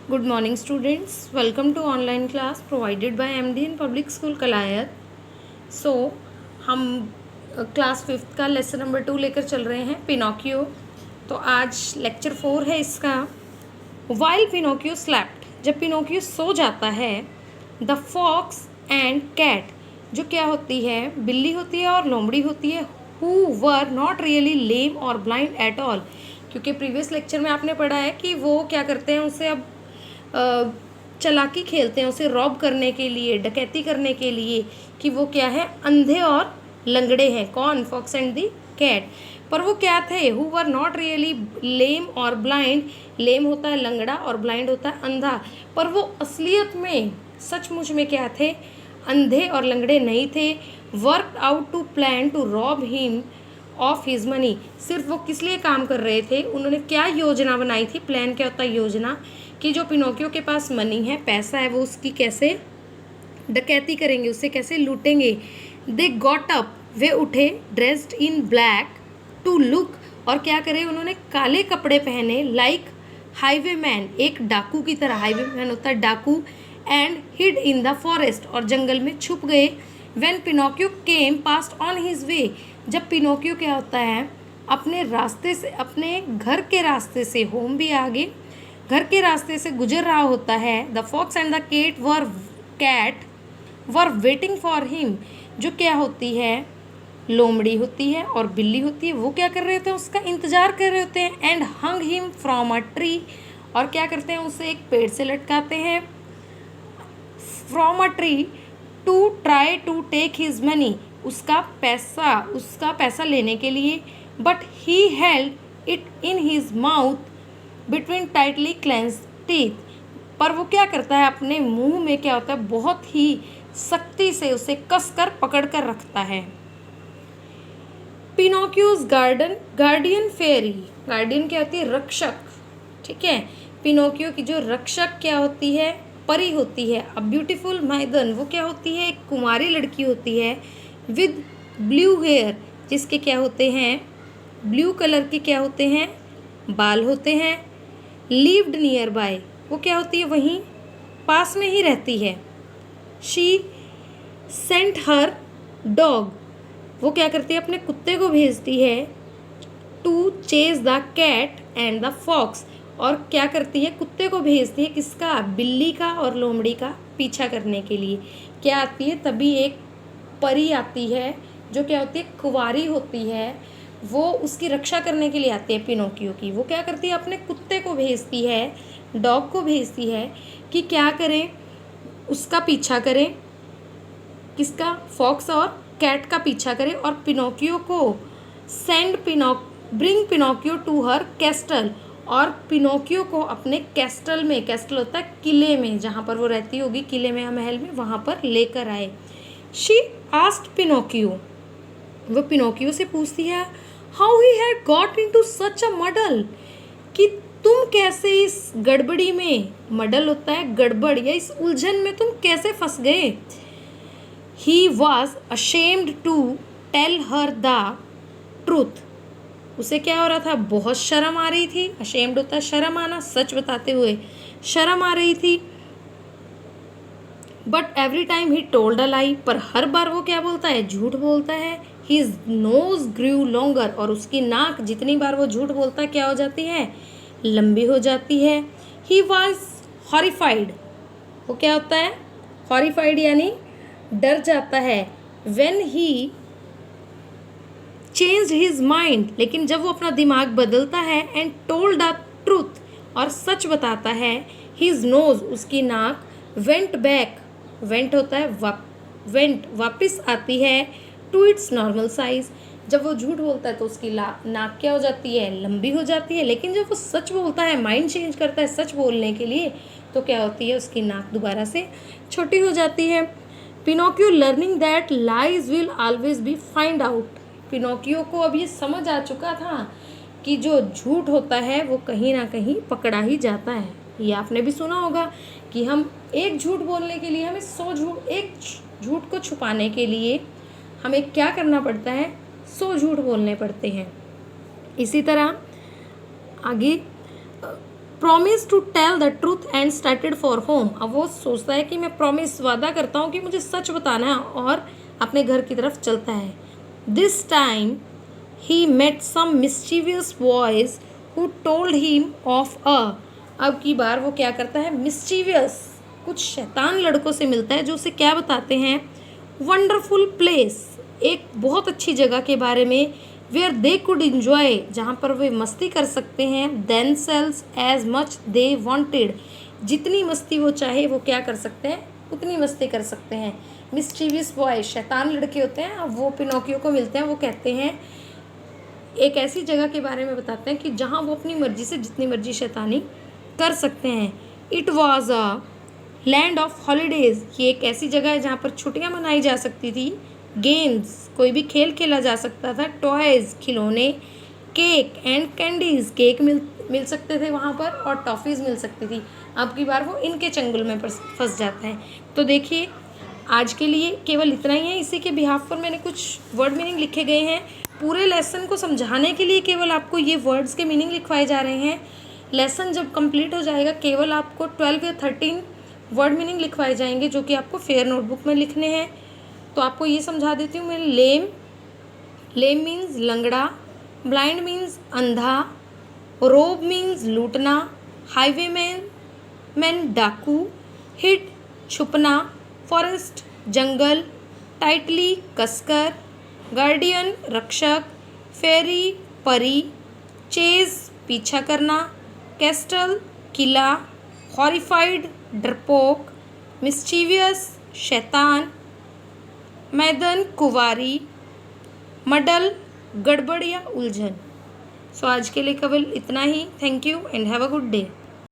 Good morning students. Welcome to online class provided by MD in Public School Kalayat. So हम class 5th का lesson number 2 लेकर चल रहे हैं पिनोकियो. तो आज लेक्चर 4 है इसका. While Pinocchio slept, जब पिनोकियो सो जाता है, the fox and cat, जो क्या होती है, बिल्ली होती है और लोमड़ी होती है, who were not really lame or blind at all, क्योंकि प्रीवियस लेक्चर में आपने पढ़ा है कि वो क्या करते हैं, उसे अब चालाकी खेलते हैं, उसे रॉब करने के लिए, डकैती करने के लिए, कि वो क्या है, अंधे और लंगड़े हैं. कौन? Fox and the cat. पर वो क्या थे? Who were not really lame और ब्लाइंड. लेम होता है लंगड़ा और ब्लाइंड होता है अंधा. पर वो असलियत में, सचमुच में क्या थे? अंधे और लंगड़े नहीं थे. Work out to plan to rob him of his money. सिर्फ वो किस लिए काम कर रहे थे? उन्होंने क्या योजना बनाई थी? प्लान क्या होता है? योजना. कि जो पिनोकियो के पास मनी है, पैसा है, वो उसकी कैसे डकैती करेंगे, उससे कैसे लूटेंगे. दे गॉट अप, वे उठे, dressed in black to look, और क्या करे, उन्होंने काले कपड़े पहने, लाइक हाईवे मैन, एक डाकू की तरह. हाईवे मैन होता है डाकू. And hid in the forest, और जंगल में छुप गए. When Pinocchio came past on his way, जब पिनोकियो क्या होता है, अपने रास्ते से, अपने घर के रास्ते से, होम भी आगे, घर के रास्ते से गुजर रहा होता है. The fox and the cat were waiting for him, जो क्या होती है, लोमड़ी होती है और बिल्ली होती है, वो क्या कर रहे होते हैं, उसका इंतजार कर रहे होते हैं. And hung him from a tree, और क्या करते हैं, उसे एक पेड़ से लटकाते हैं. From a tree to try to take his money, उसका पैसा लेने के लिए. But he held it in his mouth between tightly clenched teeth, पर वो क्या करता है, अपने मुंह में क्या होता है, बहुत ही सख्ती से उसे कसकर पकड़ कर रखता है. पिनोकियोज गार्डियन फेरी. गार्डियन क्या होती है? रक्षक. ठीक है. पिनोकियो की जो रक्षक क्या होती है? परी होती है. अ ब्यूटीफुल माइदन, वो क्या होती है? एक कुमारी लड़की होती है. विद ब्लू हेयर, जिसके क्या होते हैं, ब्लू कलर के क्या होते हैं, बाल होते हैं. लिव्ड नियर बाय, वो क्या होती है, वहीं पास में ही रहती है. शी सेंट हर डॉग, वो क्या करती है, अपने कुत्ते को भेजती है. To chase the cat and the fox, और क्या करती है, कुत्ते को भेजती है, किसका? बिल्ली का और लोमड़ी का पीछा करने के लिए. क्या आती है, तभी एक परी आती है, जो क्या होती है, कुंवारी होती है, वो उसकी रक्षा करने के लिए आती है पिनोकियो की. वो क्या करती है, अपने कुत्ते को भेजती है, डॉग को भेजती है, कि क्या करें, उसका पीछा करें. किसका? फॉक्स और कैट का पीछा करें. और पिनोकियो को bring Pinocchio to her castle, और पिनोकियो को अपने कैस्टल में, कैस्टल होता है किले में, जहाँ पर वो रहती होगी, किले में या महल में, वहाँ पर लेकर आए. शी आस्क्ड पिनोकियो, वो पिनोकियो से पूछती है, how he had got into such a muddle, कि तुम कैसे इस गड़बड़ी में, मडल होता है गड़बड़ या इस उलझन में तुम कैसे फंस गए. He was ashamed to tell her the truth, उसे क्या हो रहा था, बहुत शर्म आ रही थी. अशेम्ड होता है शर्म आना, सच बताते हुए शर्म आ रही थी. But every time he told a lie, पर हर बार वो क्या बोलता है, झूठ बोलता है. हिज नोज ग्रू लॉन्गर, और उसकी नाक जितनी बार वो झूठ बोलता है, क्या हो जाती है, लंबी हो जाती है. ही वॉज हॉरिफाइड, वो क्या होता है, हॉरिफाइड यानी डर जाता है. When he changed his mind, लेकिन जब वो अपना दिमाग बदलता है. एंड टोल्ड द ट्रूथ, और सच बताता है. हिज नोज, उसकी नाक, वेंट बैक, वेंट होता है वेंट, वापस आती है, टू इट्स नॉर्मल साइज. जब वो झूठ बोलता है तो उसकी नाक क्या हो जाती है, लंबी हो जाती है. लेकिन जब वो सच बोलता है, माइंड चेंज करता है सच बोलने के लिए, तो क्या होती है, उसकी नाक दोबारा से छोटी हो जाती है. Pinocchio learning that lies will always be find out. Pinocchio को अब ये समझ आ चुका था कि जो झूठ होता है वो कहीं ना कहीं पकड़ा ही जाता है. ये आपने भी सुना होगा कि हम एक झूठ बोलने के लिए, हमें 100 झूठ, एक झूठ को छुपाने के लिए हमें क्या करना पड़ता है, 100 झूठ बोलने पड़ते हैं. इसी तरह आगे promise to tell the truth and started for home. अब वो सोचता है कि मैं प्रॉमिस, वादा करता हूँ कि मुझे सच बताना है, और अपने घर की तरफ चलता है। This time he met some mischievous boys who told him of a. अब की बार वो क्या करता है, मिस्चीवियस, कुछ शैतान लड़कों से मिलता है जो उसे क्या बताते हैं, वंडरफुल प्लेस, एक बहुत अच्छी जगह के बारे में, वेयर दे कुड इंजॉय, जहाँ पर वे मस्ती कर सकते हैं, then sells as much they wanted, जितनी मस्ती वो चाहे वो क्या कर सकते हैं, उतनी मस्ती कर सकते हैं। मिस्चीवियस बॉय, शैतान लड़के होते हैं, अब वो पिनोकियो को मिलते हैं, वो कहते हैं, एक ऐसी जगह के बारे में बताते हैं कि जहाँ वो अपनी मर्जी से जितनी मर्जी शैतानी कर सकते हैं। It was a land of holidays, ये एक ऐसी जगह है जहाँ पर छुट्टियाँ मनाई जा सकती थी, गेम्स, कोई भी खेल खेला जा सकता था, टॉयज़, खिलौने, केक एंड कैंडीज़, केक मिल सकते थे वहाँ पर, और टॉफ़ीज़ मिल सकती थी। अब की बार वो इनके चंगुल में फंस जाता है। तो देखिए आज के लिए केवल इतना ही है। इसी के बिहाफ पर मैंने कुछ वर्ड मीनिंग लिखे गए हैं। पूरे लेसन को समझाने के लिए केवल आपको ये वर्ड्स के मीनिंग लिखवाए जा रहे हैं। लेसन जब कंप्लीट हो जाएगा केवल आपको 12 या 13 वर्ड मीनिंग लिखवाए जाएंगे, जो कि आपको फेयर नोटबुक में लिखने हैं। तो आपको ये समझा देती हूँ मैं। लेम मीन्स लंगड़ा, ब्लाइंड मीन्स अंधा, रोब मीन्स लूटना, हाईवे मैन डाकू, हिट छुपना, फॉरेस्ट जंगल, टाइटली कसकर, गार्डियन रक्षक, फेरी परी, चेज पीछा करना, कैस्टल किला, हॉरिफाइड डरपोक, मिस्चीवियस शैतान, मैदन कुंवारी, मडल गड़बड़ या उलझन। सो आज के लिए केवल इतना ही। Thank you and have a good day.